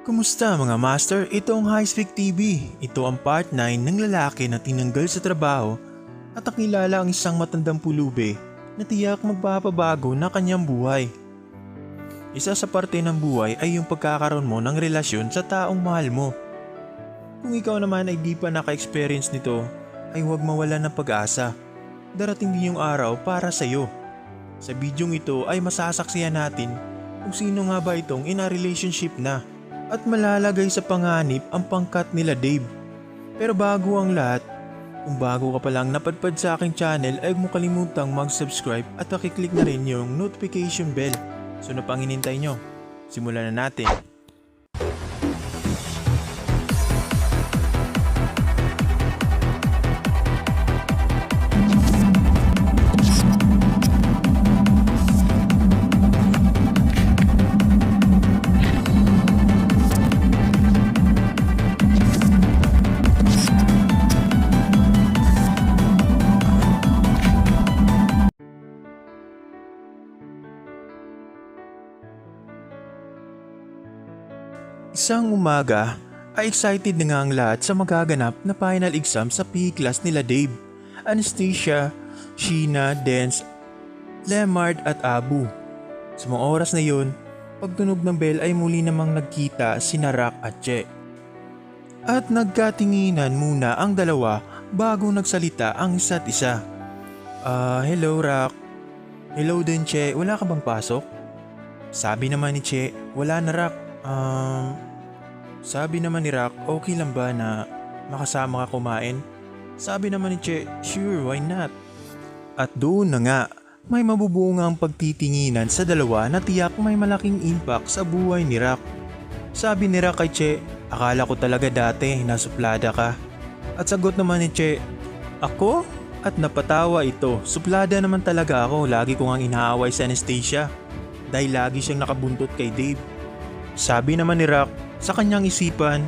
Kumusta mga master? Ito ang Highspeak TV. Ito ang part 9 ng lalaki na tinanggal sa trabaho at nakilala ang isang matandang pulube na tiyak magpapabago na kanyang buhay. Isa sa parte ng buhay ay yung pagkakaroon mo ng relasyon sa taong mahal mo. Kung ikaw naman ay di pa naka-experience nito, ay huwag mawala ng pag-asa. Darating din yung araw para sa'yo. Sa bidyong ito ay masasaksihan natin kung sino nga ba itong in a relationship na. At malalagay sa panganib ang pangkat nila Dave. Pero bago ang lahat, kung bago ka pa lang napadpad sa aking channel ay huwag mo kalimutang mag-subscribe at pakiclick na rin yung notification bell. So ano pang hinintay nyo? Simulan na natin. Isang umaga ay excited na nga ang lahat sa magaganap na final exam sa PE class nila Dave, Anastasia, Sheena, Dance, Lemard at Abu. Sa mga oras na yun, pagtunog ng bell ay muli namang nagkita sina Rock at Che. At nagkatinginan muna ang dalawa bago nagsalita ang isa't isa. Hello Rock. Hello din Che, wala ka bang pasok? Sabi naman ni Che, wala na Rock. Sabi naman ni Rock, okay lang ba na makasama ka kumain? Sabi naman ni Che, sure, why not? At doon na nga, may mabubungang pagtitinginan sa dalawa na tiyak may malaking impact sa buhay ni Rock. Sabi ni Rock kay Che, akala ko talaga dati nasuplada ka. At sagot naman ni Che, ako? At napatawa ito, suplada naman talaga ako, lagi ko ngang inaaway si Anastasia. Dahil lagi siyang nakabuntot kay Dave. Sabi naman ni Rock, sa kanyang isipan,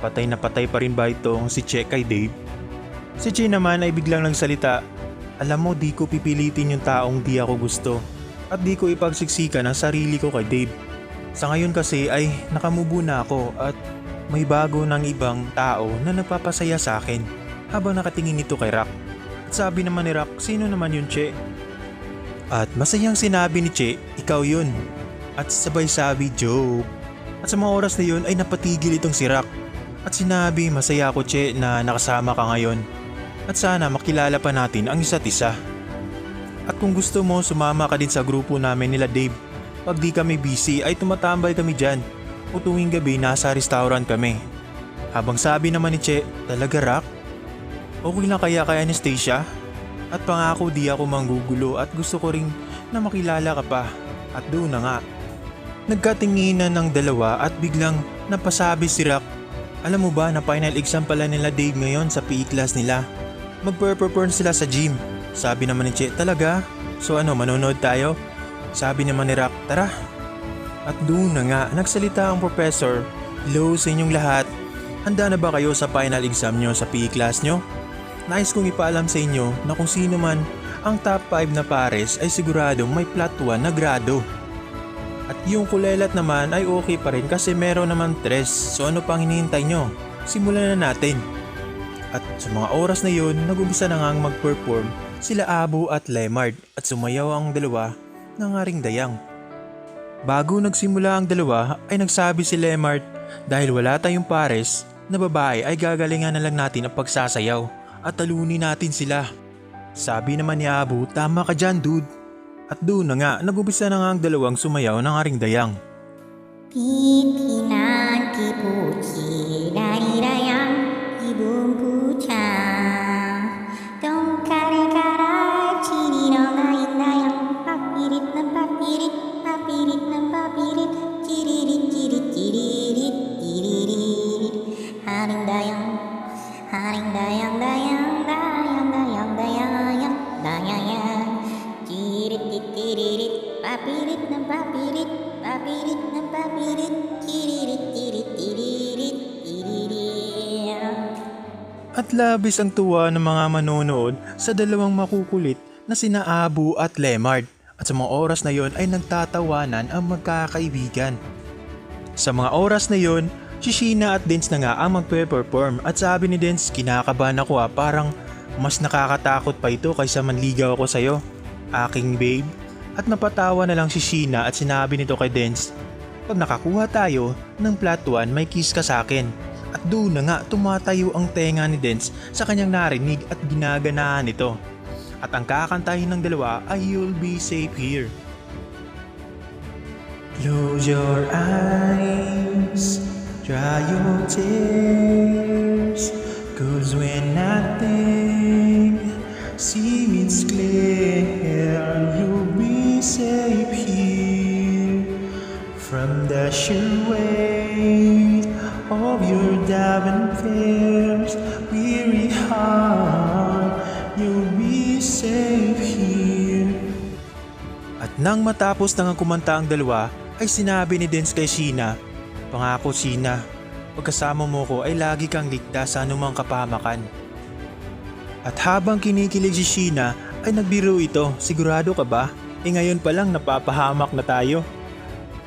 patay na patay pa rin ba itong si Che kay Dave? Si Che naman ay biglang nagsalita, alam mo di ko pipilitin yung taong di ako gusto at di ko ipagsiksikan ang sarili ko kay Dave. Sa ngayon kasi ay nakamubo na ako at may bago ng ibang tao na nagpapasaya sa akin habang nakatingin ito kay Rock. At sabi naman ni Rock, sino naman yun Che? At masayang sinabi ni Che, ikaw yun. At sabay sabi, joke. At sa mga oras na yun ay napatigil itong si Rock. At sinabi, masaya ako Che na nakasama ka ngayon. At sana makilala pa natin ang isa't isa. At kung gusto mo, sumama ka din sa grupo namin nila Dave. Pag di kami busy ay tumatambay kami dyan. O tuwing gabi nasa restaurant kami. Habang sabi naman ni Che, talaga Rock? Okay lang kaya kay Anastasia? At pangako di ako manggugulo at gusto ko ring na makilala ka pa. At doon na nga. Nagkatinginan ng dalawa at biglang napasabi si Rock, alam mo ba na final exam pala nila Dave ngayon sa PE class nila? Magpe-perform sila sa gym. Sabi naman ni Che, talaga? So ano, manonood tayo? Sabi naman ni Rock, tara. At doon na nga, nagsalita ang professor, hello sa inyong lahat. Handa na ba kayo sa final exam nyo sa PE class nyo? Nais kong ipaalam sa inyo na kung sino man ang top 5 na pares ay siguradong may plot 1 na grado. At yung kulelat naman ay okay pa rin kasi meron naman 3. So ano pang hinihintay nyo? Simulan na natin. At sa mga oras na yun, nag-umpisa na ngang mag-perform sila Abu at Lemard at sumayaw ang dalawa ng aring dayang. Bago nagsimula ang dalawa ay nagsabi si Lemard, dahil wala tayong pares na babae ay gagalingan na lang natin ang pagsasayaw at talunin natin sila. Sabi naman ni Abu, tama ka dyan dude. At doon na nga, nag-umpisa na nga ang dalawang sumayaw ng aring dayang. Pipinan kipuchi darirayang ibong pucha Tongkare kara chini no dayang papirit na papirit, papirit na papirit Chiririt chirit chiririt chiririt Haring dayang dayang dayang dayang dayang dayang Chiririt papirit na papirit, papirit na papirit Chiririt chiririt chiririt chiririt. At labis ang tuwa ng mga manonood sa dalawang makukulit na sina Abu at Lemard. At sa mga oras na yon ay nagtatawanan ang magkakaibigan. Sa mga oras na yon, si Sheena at Dance na nga ang magpe-perform at sabi ni Dance, kinakabahan ako parang mas nakakatakot pa ito kaysa manligaw ako sa'yo, aking babe. At napatawa na lang si Sheena at sinabi nito kay Dance, pag nakakuha tayo ng plot 1 may kiss ka sa akin. At doon na nga tumatayo ang tenga ni Dance sa kanyang narinig at ginaganahan nito. At ang kakantahin ng dalawa ay You'll Be Safe Here. Close your eyes, dry your tears, 'cause when nothing seems clear, you'll be safe here from the sure weight of your doubt and fears. Weary heart, you'll be safe here. At nang matapos na nga kumanta ang dalawa, ay sinabi ni Dance kay Sheena, pangako Sheena, pagkasama mo ko ay lagi kang ligtas sa anumang kapahamakan. At habang kinikilig si Sheena ay nagbiro ito, sigurado ka ba? Ngayon pa lang napapahamak na tayo.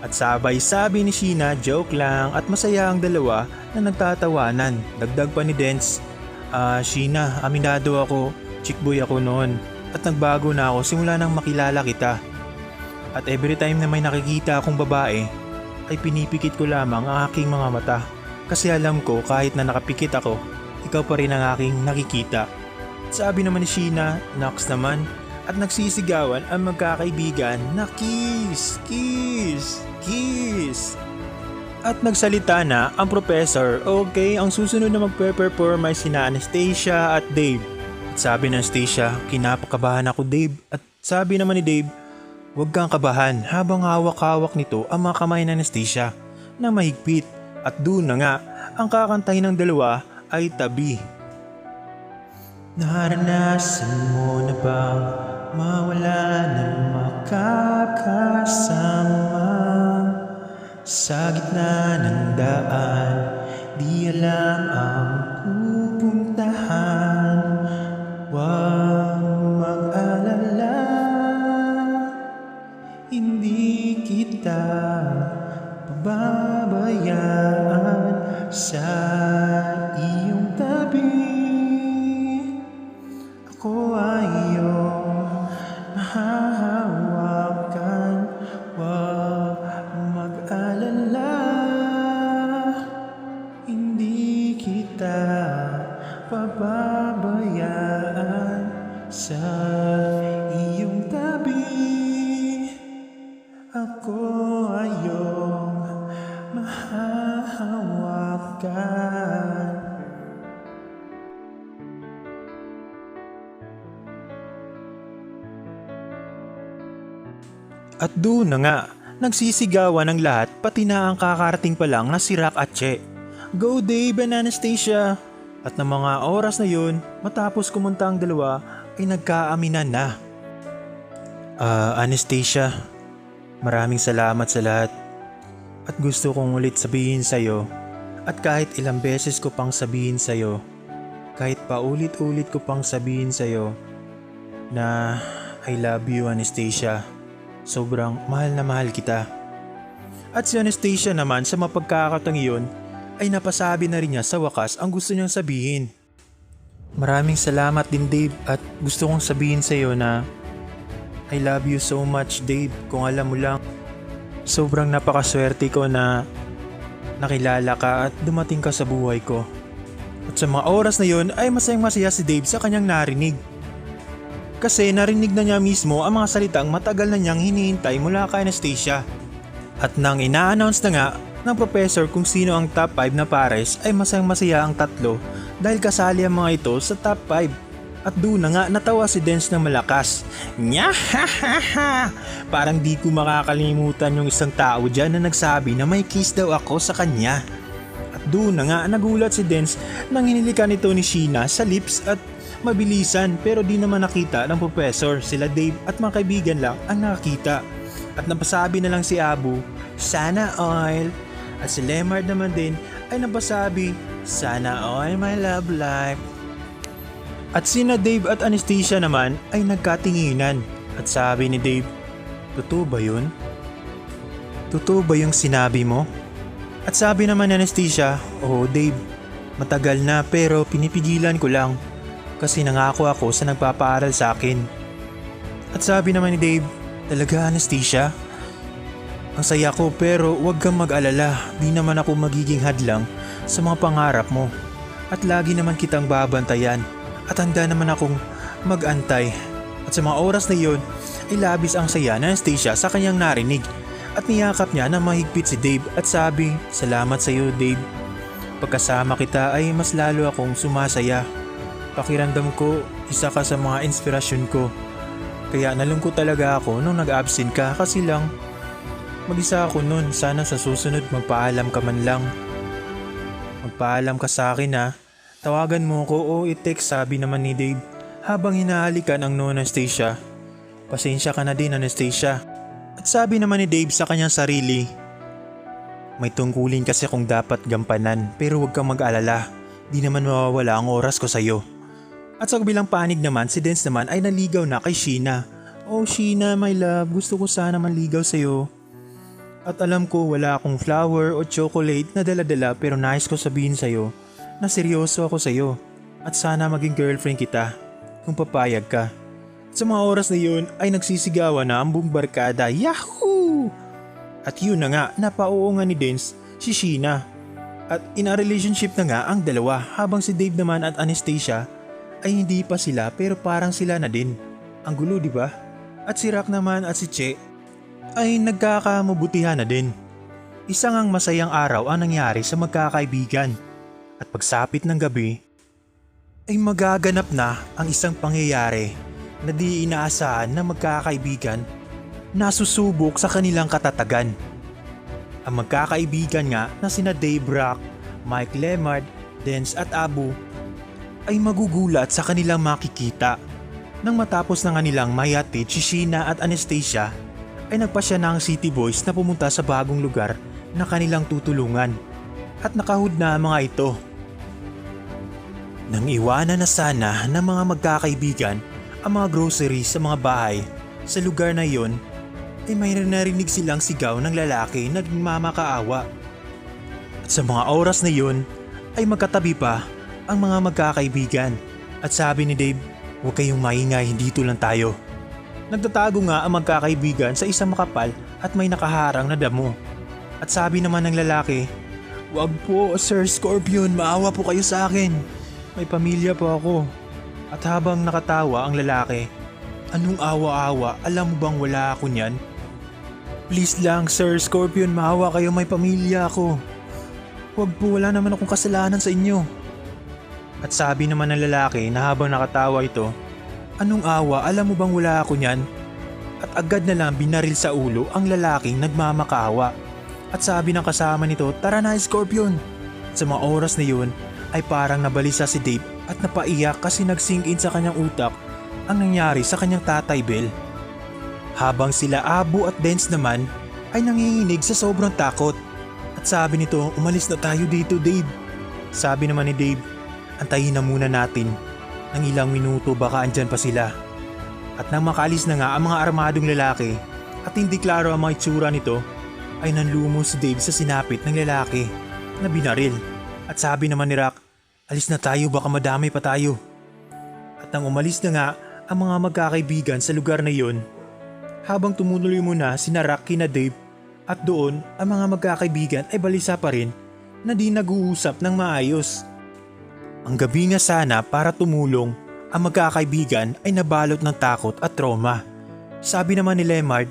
At sabay sabi ni Sheena, joke lang, at masaya ang dalawa na nagtatawanan. Dagdag pa ni Dance, Sheena, aminado ako, chickboy ako noon. At nagbago na ako simula nang makilala kita. At every time na may nakikita akong babae, ay pinipikit ko lamang ang aking mga mata. Kasi alam ko kahit na nakapikit ako, ikaw pa rin ang aking nakikita. Sabi naman ni Sheena, Nox naman, at nagsisigawan ang magkakaibigan na kiss, kiss, kiss. At nagsalita na ang professor, okay, ang susunod na magpe-perform ay sina Anastasia at Dave. At sabi ng Anastasia, kinapakabahan ako Dave. At sabi naman ni Dave, huwag kang kabahan, habang hawak-hawak nito ang mga kamay ng Anastasia na mahigpit. At doon na nga, ang kakantahin ng dalawa ay Tabi. Naranasan mo na bang mawala ng makakasama sa gitna ng daan, di alam ang pupuntahan. Huwag mag-alala, hindi kita pababayaan sa iyong tabi. Ako ay iyong mahahawakan, huwag mag-alala, hindi kita pababayaan sa iyong tabi. Ako ay iyong mahahawakan. At doon na nga, nagsisigawan ng lahat pati na ang kakarating pa lang na si Rock at Che. Go Dave and Anastasia! At ng mga oras na yun, matapos kumanta ang dalawa, ay nagkaaminan na. Anastasia, maraming salamat sa lahat. At gusto kong ulit sabihin sa'yo, at kahit ilang beses ko pang sabihin sa'yo, kahit paulit-ulit ko pang sabihin sa'yo, na I love you Anastasia. Sobrang mahal na mahal kita. At si Anastasia naman sa mapagkakataong iyon ay napasabi na rin niya sa wakas ang gusto niyang sabihin. Maraming salamat din Dave, at gusto kong sabihin sa iyo na I love you so much Dave. Kung alam mo lang, sobrang napakaswerte ko na nakilala ka at dumating ka sa buhay ko. At sa mga oras na yun ay masayang masaya si Dave sa kanyang narinig. Kasi narinig na niya mismo ang mga salitang matagal na niyang hinihintay mula kay Anastasia. At nang ina-announce na nga ng professor kung sino ang top 5 na pares ay masayang masaya ang tatlo dahil kasali ang mga ito sa top 5. At doon na nga natawa si Dance ng malakas. Nyahahaha! Parang di ko makakalimutan yung isang tao dyan na nagsabi na may kiss daw ako sa kanya. At doon na nga nagulat si Dance nang hinilikan nito ni Sheena sa lips at mabilisan pero di naman nakita ng professor. Sila Dave at mga kaibigan lang ang nakakita. At napasabi na lang si Abu, sana all. At si Lemard naman din ay napasabi, sana all my love life. At sina Dave at Anastasia naman ay nagkatinginan. At sabi ni Dave, totoo ba yun? Totoo ba yung sinabi mo? At sabi naman ni Anastasia, "Oh Dave, matagal na pero pinipigilan ko lang kasi nangako ako sa nagpapaaral sa akin." At sabi naman ni Dave, "Talaga Anastasia? Ang saya ko pero huwag kang mag-alala, di naman ako magiging hadlang sa mga pangarap mo. At lagi naman kitang babantayan at handa naman akong mag-antay." At sa mga oras na iyon ay labis ang saya na Anastasia sa kanyang narinig at niyakap niya na mahigpit si Dave at sabi, "Salamat sa iyo Dave. Pagkasama kita ay mas lalo akong sumasaya. Pakiramdam ko isa ka sa mga inspirasyon ko. Kaya nalungkot talaga ako nung nag-absent ka kasi lang mag-isa ako nun. Sana sa susunod magpaalam ka man lang. Magpaalam ka sa akin ha. Tawagan mo ko o i-text," sabi naman ni Dave habang hinahalikan ang no Anastasia. "Pasensya ka na din Anastasia." At sabi naman ni Dave sa kanyang sarili, "May tungkulin kasi akong dapat gampanan pero huwag kang mag-alala. Di naman mawawala ang oras ko sa iyo." At sa kabilang panig naman, si Dance naman ay naligaw na kay Sheena. "Oh Sheena, my love, gusto ko sana manligaw sa iyo. At alam ko wala akong flower o chocolate na dala-dala pero nais ko sabihin sa iyo na seryoso ako sa iyo. At sana maging girlfriend kita kung papayag ka." Sa mga oras na yun ay nagsisigawan na ang buong barkada. Yahoo! At yun na nga, napauo nga ni Dance si Sheena. At in a relationship na nga ang dalawa habang si Dave naman at Anastasia ay hindi pa sila pero parang sila na din. Ang gulo, di ba? At si Rock naman at si Che ay nagkakamabutihan na din. Isang ang masayang araw ang nangyari sa magkakaibigan. At pagsapit ng gabi ay magaganap na ang isang pangyayari na di inaasahan na magkakaibigan na susubok sa kanilang katatagan. Ang magkakaibigan nga na sina Dave, Rock, Mike Lemard, Dance at Abu ay magugulat sa kanilang makikita. Nang matapos ng kanilang mayatid si Sheena at Anastasia ay nagpasya na ang City Boys na pumunta sa bagong lugar na kanilang tutulungan at nakahood na ang mga ito. Nang iwanan na sana ng mga magkakaibigan ang mga groceries sa mga bahay sa lugar na iyon ay may narinig silang sigaw ng lalaki na nagmamakaawa. At sa mga oras na iyon ay magkatabi pa ang mga magkakaibigan at sabi ni Dave, "Huwag kayong maingay, dito lang tayo." Nagtatago nga ang magkakaibigan sa isang makapal at may nakaharang na damo. At sabi naman ng lalaki, "Wag po Sir Scorpion, maawa po kayo sa akin. May pamilya po ako." At habang nakatawa ang lalaki, "Anong awa-awa? Alam mo bang wala ako niyan? Please lang Sir Scorpion, maawa kayo, may pamilya ako. Huwag po, wala naman akong kasalanan sa inyo." At sabi naman ng lalaki na habang nakatawa ito, "Anong awa? Alam mo bang wala ako niyan?" At agad na lang binaril sa ulo ang lalaking nagmamakaawa. At sabi ng kasama nito, "Tara na Scorpion." At sa mga oras na yun ay parang nabalisa si Dave at napaiyak kasi nag-sink in sa kanyang utak ang nangyari sa kanyang tatay Bel. Habang sila Abu at Dance naman ay nanginginig sa sobrang takot. At sabi nito, "Umalis na tayo dito Dave." Sabi naman ni Dave, "Antayin na muna natin. Nang ilang minuto baka andyan pa sila." At nang makaalis na nga ang mga armadong lalaki at hindi klaro ang mga itsura nito ay nanlumo si Dave sa sinapit ng lalaki na binaril. At sabi naman ni Rock, "Alis na tayo, baka madamay pa tayo." At nang umalis na nga ang mga magkakaibigan sa lugar na iyon, habang tumuloy muna sina Rock kina Dave at doon ang mga magkakaibigan ay balisa pa rin na di nag-uusap ng maayos. Ang gabi nga sana para tumulong, ang magkakaibigan ay nabalot ng takot at trauma. Sabi naman ni Lemard,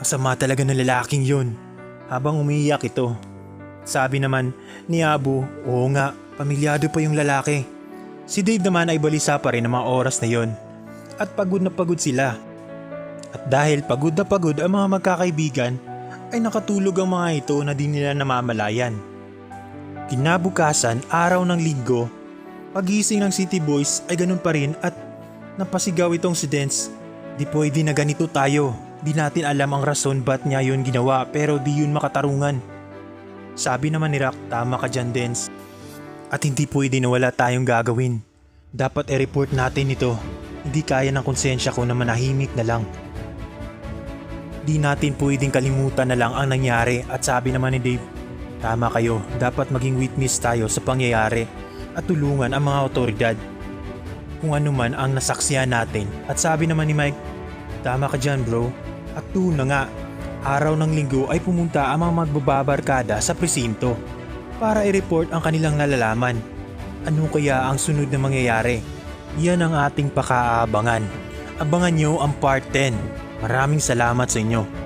"Ang sama talaga ng lalaking yun," habang umiiyak ito. Sabi naman ni Abu, "Oo nga, pamilyado pa yung lalaki." Si Dave naman ay balisa pa rin ng mga oras na yon at pagod na pagod sila. At dahil pagod na pagod ang mga magkakaibigan ay nakatulog ang mga ito na di nila namamalayan. Kinabukasan, araw ng linggo, pagising ng City Boys ay ganun pa rin at napasigaw itong si Dance, "Di pwede na ganito tayo. Di natin alam ang rason ba't niya yun ginawa pero di yun makatarungan." Sabi naman ni Rock, "Tama ka dyan Dance. At hindi pwede na wala tayong gagawin. Dapat i-report natin ito. Hindi kaya ng konsensya ko na manahimik na lang. Di natin pwedeng kalimutan na lang ang nangyari." At sabi naman ni Dave, Tama kayo, dapat maging witness tayo sa pangyayari at tulungan ang mga otoridad. Kung ano man ang nasaksihan natin. At sabi naman ni Mike, tama ka dyan bro. At doon na nga, araw ng linggo ay pumunta ang mga magbababarkada sa presinto para i-report ang kanilang nalalaman. Ano kaya ang sunod na mangyayari? Yan ang ating pakaabangan. Abangan nyo ang part 10. Maraming salamat sa inyo.